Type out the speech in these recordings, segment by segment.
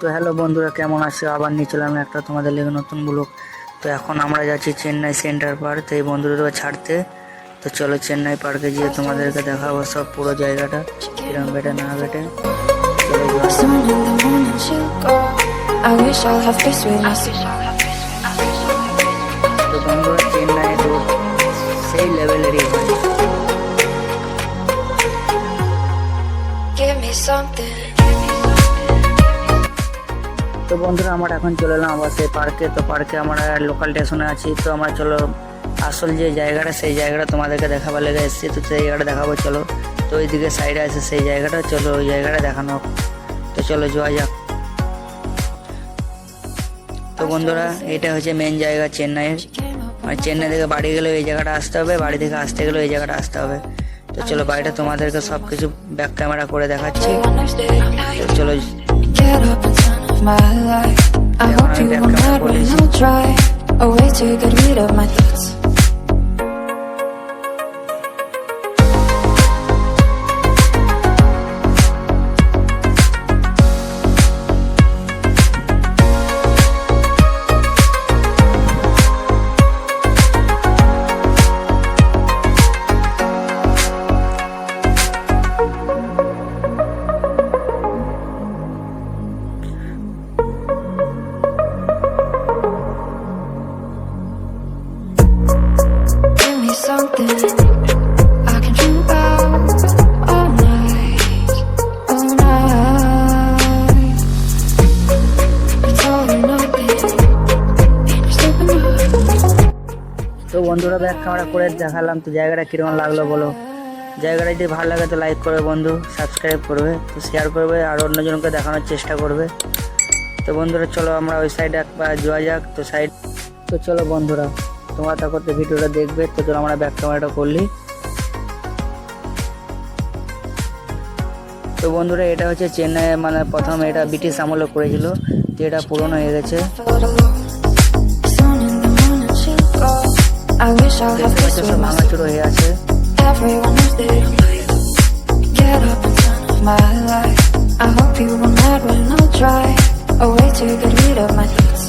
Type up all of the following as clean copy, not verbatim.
তো হ্যালো বন্ধুরা, কেমন আছো? আবার নিয়ে চলে আমি একটা তোমাদের লেগে নতুন ব্লগ। তো এখন আমরা যাচ্ছি চেন্নাই সেন্টার পার্ক, তো এই বন্ধুদেরকে ছাড়তে। তো চলো চেন্নাই পার্কে গিয়ে তোমাদেরকে দেখাবো সব পুরো জায়গাটা কিরম বেটে না বেটে। চলো যাওয়া যাক। Soon in the morning she'll go. I wish I'll have peace with myself. তো বন্ধুরা, চেন্নাই রোড সেই লেভেলেরই হয়। Give me something. তো বন্ধুরা, আমরা এখন চলে এলাম আবার সেই পার্কে। তো পার্কে আমরা লোকাল স্টেশনে আছি। তো আমরা চলো আসল যে জায়গাটা, সেই জায়গাটা তোমাদেরকে দেখাবার লেগে এসেছি। তো সেই জায়গাটা দেখাবো চলো। তো ওইদিকে সাইডে আছে সেই জায়গাটা, চলো ওই জায়গাটা দেখানো হোক। তো চলো যাওয়া যাক। তো বন্ধুরা, এটা হচ্ছে মেন জায়গা চেন্নাইয়ের। মানে চেন্নাই থেকে বাড়ি গেলে এই জায়গাটা আসতে হবে, বাড়ি থেকে আসতে গেলে এই জায়গাটা আসতে হবে। তো চলো বাড়িটা তোমাদেরকে সব কিছু ব্যাক ক্যামেরা করে দেখাচ্ছি। তো চলো। Get up and turn off my life. I hope you were mad when I try. A way to get rid of my thoughts. Give me something I can dream about all night, all night. It's all or nothing. You're stupid enough. তো বন্ধুরা, back camera করে দেখালাম। তো জায়গাটা কিরকম লাগলো বলো। জায়গাটা যদি ভালো লাগে তো লাইক করবে বন্ধু, সাবস্ক্রাইব করবে, তো শেয়ার করবে আর অন্যজনকে দেখানোর চেষ্টা করবে। তো বন্ধুরা চলো আমরা ওই সাইডে একবার যাওয়া যাক। তো চলো বন্ধুরা, তোমরা তা করতে ভিডিওটা দেখবে। তো চলো আমরা ব্যাক ক্যামেরাটা করলি। তো বন্ধুরা, এটা হচ্ছে চেন্নাই, মানে প্রথম এটা ব্রিটিশ আমলে করেছিল। তো এটা পুরনো হয়ে গেছে। Felt alone. Soon in the morning she'll go. I wish I'll have দেখতে peace পাচ্ছ with সব myself. ভাঙাচুরো হয়ে আছে। Everyone knows that I'm lying. Get up and turn off my life. I hope you were mad when I try. A way to get rid of my thoughts.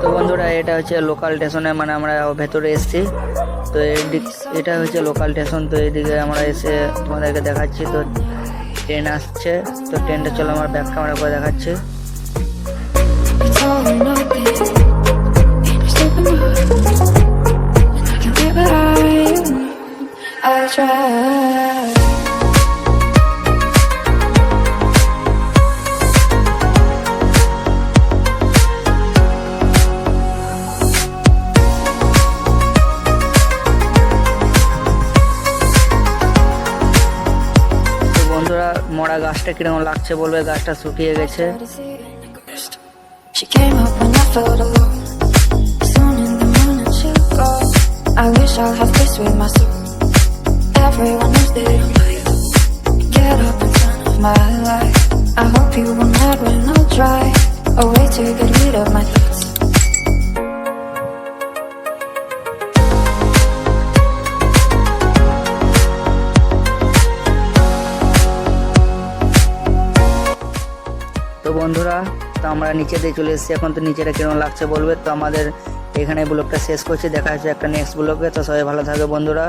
তো বন্ধুরা, এটা হচ্ছে local স্টেশনে, মানে আমরা ভেতরে এসেছি। তো এটা হচ্ছে লোকাল স্টেশন। তো এইদিকে আমরা এসে তোমাদেরকে দেখাচ্ছি। তো ট্রেন আসছে। তো ট্রেনটা চলো আমার ব্যাক ক্যামেরা করে দেখাচ্ছি। It's all or nothing. You're stupid enough. I can be what I try. তো বন্ধুরা, মরা গাছটা কিরকম লাগছে বলবে। গাছটা শুকিয়ে গেছে। She came up when I felt alone. Soon in the morning she'll go. I wish I'll have peace with myself. Everyone knows that I'm lying. Get up and turn off my life. I hope you were mad when I try. A way to get rid of my thoughts. তো বন্ধুরা, তো আমরা নিচেতে চলে এসেছি এখন। তো নিচেটা কিরকম লাগছে বলবে। তো আমাদের এখানে ব্লগটা শেষ করছি। দেখা হচ্ছে একটা নেক্সট ব্লগে। তো সবাই ভালো থাকবে বন্ধুরা।